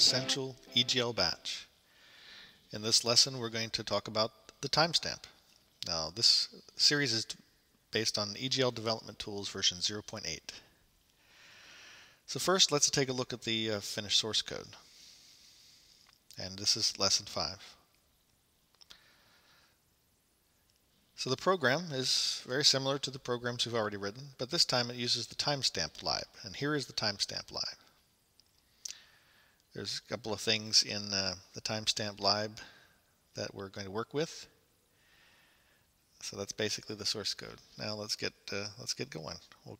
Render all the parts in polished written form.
Essential EGL batch. In this lesson we're going to talk about the timestamp. Now this series is based on EGL Development Tools version 0.8. So first let's take a look at the finished source code. And this is lesson 5. So the program is very similar to the programs we've already written, but this time it uses the timestamp lib. And here is the timestamp lib. There's a couple of things in the timestamp lib that we're going to work with. So that's basically the source code. Now let's get going. We'll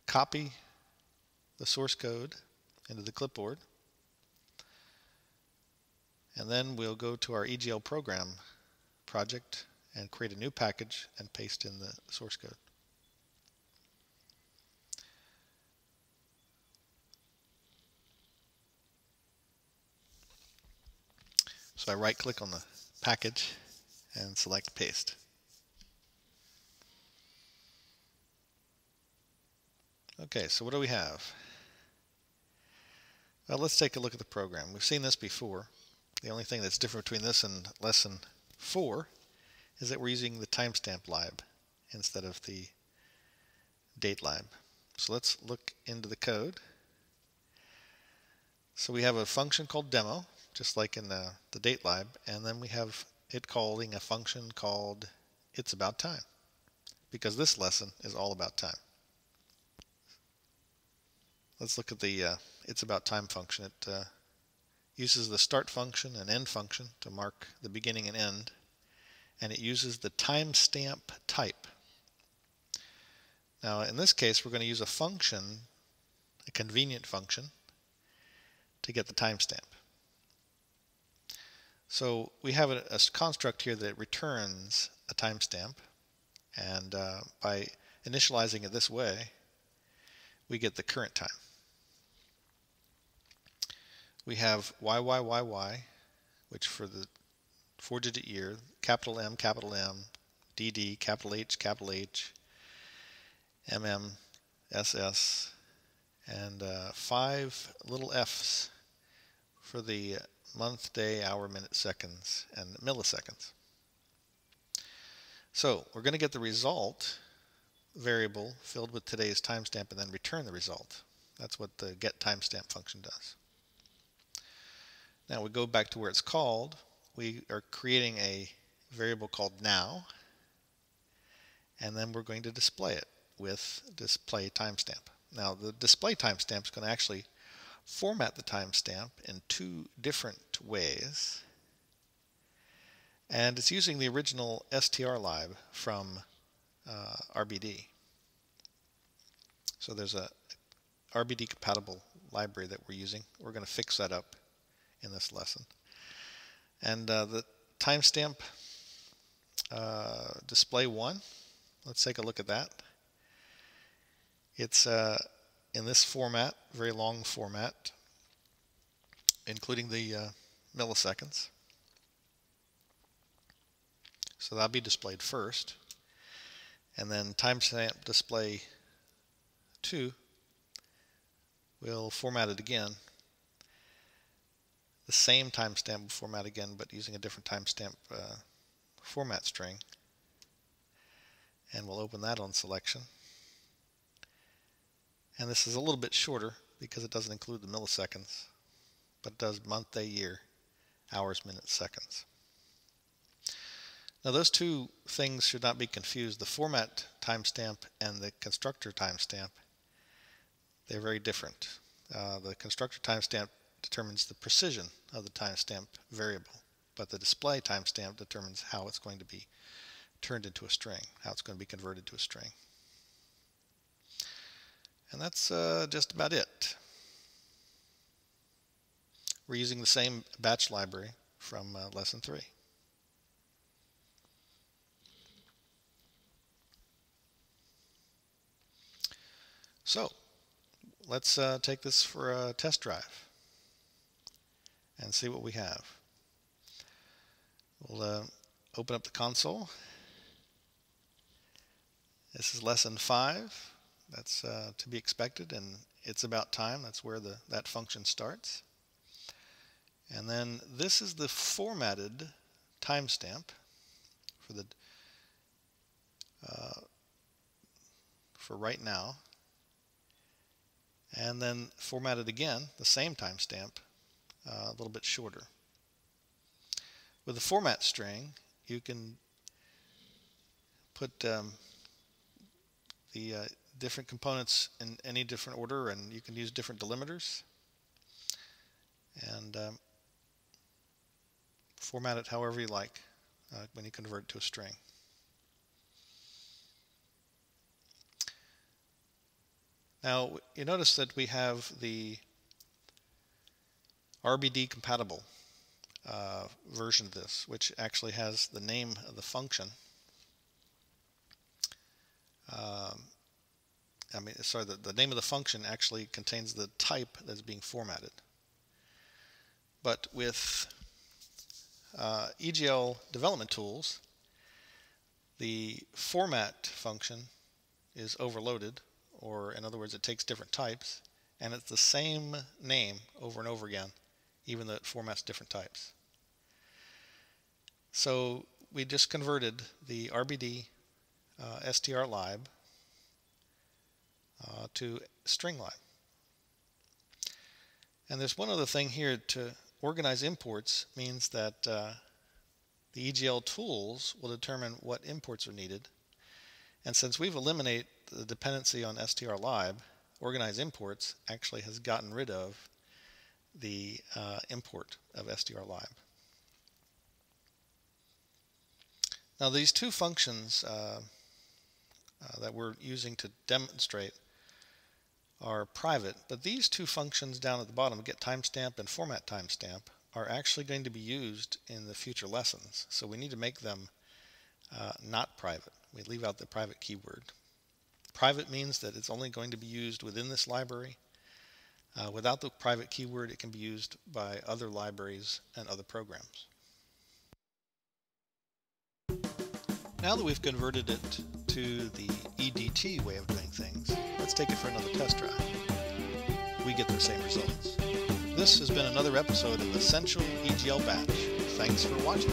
copy the source code into the clipboard, and then we'll go to our EGL program project and create a new package and paste in the source code. So I right click on the package and select paste. Okay, so what do we have? Well, let's take a look at the program. We've seen this before. The only thing that's different between this and lesson 4 is that we're using the timestamp lib instead of the date lib. So let's look into the code. So we have a function called demo, just like in the date lib, and then we have it calling a function called it's about time, because this lesson is all about time. Let's look at the it's about time function. It uses the start function and end function to mark the beginning and end, and it uses the timestamp type. Now in this case we're going to use a function, a convenient function, to get the timestamp. So we have a construct here that returns a timestamp, and by initializing it this way we get the current time. We have YYYY, which for the 4-digit year, capital M, DD, capital H, MM, SS, and 5 little f's for the month, day, hour, minute, seconds, and milliseconds. So we're going to get the result variable filled with today's timestamp and then return the result. That's what the get timestamp function does. Now we go back to where it's called. We are creating a variable called now, and then we're going to display it with display timestamp. Now the display timestamp is going to actually format the timestamp in 2 different ways, and it's using the original str lib from RBD. So there's a RBD compatible library that we're using. We're going to fix that up in this lesson. And the timestamp display 1, let's take a look at that. It's in this format, very long format, including the milliseconds. So that'll be displayed first, and then timestamp display 2 will format it again. The same timestamp will format again, but using a different timestamp format string. And we'll open that on selection. And this is a little bit shorter because it doesn't include the milliseconds, but it does month, day, year, hours, minutes, seconds. Now those 2 things should not be confused. The format timestamp and the constructor timestamp, they're very different. The constructor timestamp determines the precision of the timestamp variable, but the display timestamp determines how it's going to be turned into a string, how it's going to be converted to a string. And that's just about it. We're using the same batch library from lesson 3. So let's take this for a test drive and see what we have. We'll open up the console. This is lesson 5. That's to be expected, and it's about time. That's where that function starts. And then this is the formatted timestamp for the for right now. And then formatted again, the same timestamp, a little bit shorter. With the format string, you can put the different components in any different order, and you can use different delimiters and format it however you like when you convert it to a string. Now you notice that we have the RBD compatible version of this, which actually has the name of the function. The name of the function actually contains the type that's being formatted. But with EGL development tools, the format function is overloaded, or in other words, it takes different types, and it's the same name over and over again, even though it formats different types. So we just converted the RBD strlib to stringlib. And there's one other thing here. To organize imports means that the EGL tools will determine what imports are needed. And since we've eliminated the dependency on strlib, organize imports actually has gotten rid of the import of strlib. Now these two functions that we're using to demonstrate are private, but these two functions down at the bottom, get timestamp and format timestamp, are actually going to be used in the future lessons. So we need to make them not private. We leave out the private keyword. Private means that it's only going to be used within this library. Without the private keyword, it can be used by other libraries and other programs. Now that we've converted it to the EDT way of doing things, let's take it for another test drive. We get the same results. This has been another episode of Essential EGL Batch. Thanks for watching.